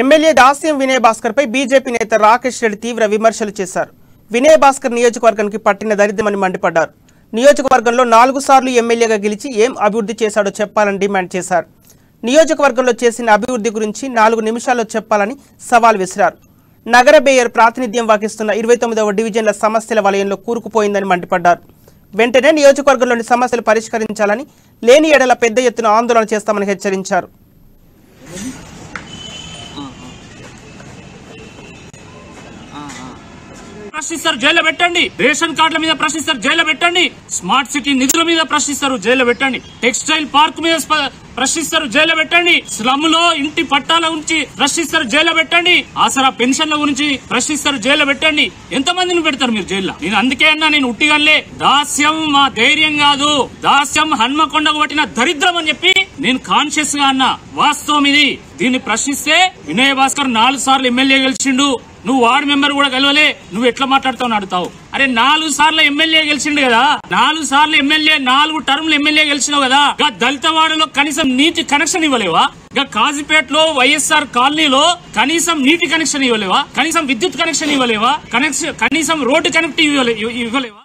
MLA దాస్యం వినయ్ భాస్కర్ పై BJP నేత రాకేష్ రెడ్డి తీవ్ర విమర్శలు చేశారు. వినయ్ భాస్కర్ నియోజకవర్గానికి పట్టిన దరిద్రమని మండిపడ్డారు. నియోజకవర్గంలో 4 సార్లు ఎమ్మెల్యేగా గెలిచి ఏం అభివృద్ధి చేశాడో చెప్పాలని డిమాండ్ చేశారు. నియోజకవర్గంలో చేసిన అభివృద్ధి గురించి 4 నిమిషాల్లో చెప్పాలని సవాల్ విసిరారు. నగర మేయర్ ప్రాతినిధ్యం వహిస్తున్న 29వ డివిజన్ల సమస్యల వలయంలో కూరుకుపోయిందని మండిపడ్డారు. వెంటనే నియోజకవర్గంలోని సమస్యలు పరిష్కరించాలని, లేని ఎడల పెద్ద ఎత్తున ఆందోళన చేస్తామని హెచ్చరించారు. ప్రశ్నిస్తారు, జైల్లో పెట్టండి. రేషన్ కార్డుల మీద ప్రశ్నిస్తారు, జైల్లో పెట్టండి. స్మార్ట్ సిటీ నిధుల మీద ప్రశ్నిస్తారు, జైల్లో పెట్టండి. టెక్స్టైల్ పార్క్ మీద ప్రశ్నిస్తారు, జైల్లో పెట్టండి. స్లమ్ లో ఇంటి పట్టాల గురించి ప్రశ్నిస్తారు, జైల్లో పెట్టండి. ఆసరా పెన్షన్ల గురించి ప్రశ్నిస్తారు, జైల్లో పెట్టండి. ఎంతమందిని పెడతారు మీరు జైల్లో? నేను అందుకే అన్నా, నేను ఉట్టిగానే దాస్యం మా ధైర్యం కాదు, దాస్యం హన్మకొండకు పట్టిన దరిద్రం అని చెప్పి నేను కాన్షియస్ గా అన్నా. వాస్తవం ఇది. దీన్ని ప్రశ్నిస్తే వినయ్ భాస్కర్ 4 సార్లు ఎమ్మెల్యే గెలిచిండు, నువ్వు వార్డు మెంబర్ కూడా గెలవలే, నువ్వు ఎట్లా మాట్లాడుతావు అడుగుతావు. అరే 4 సార్లు ఎమ్మెల్యే గెలిచిండు కదా, 4 సార్లు ఎమ్మెల్యే, 4 టర్ములు ఎమ్మెల్యే గెలిచినావు కదా. దళిత వాడలో కనీసం నీటి కనెక్షన్ ఇవ్వలేవా? కాజీపేటలో వైఎస్ఆర్ కాలనీలో కనీసం నీటి కనెక్షన్ ఇవ్వలేవా? కనీసం విద్యుత్ కనెక్షన్ ఇవ్వలేవా? కనీసం రోడ్డు కనెక్టివ్ ఇవ్వలేవా?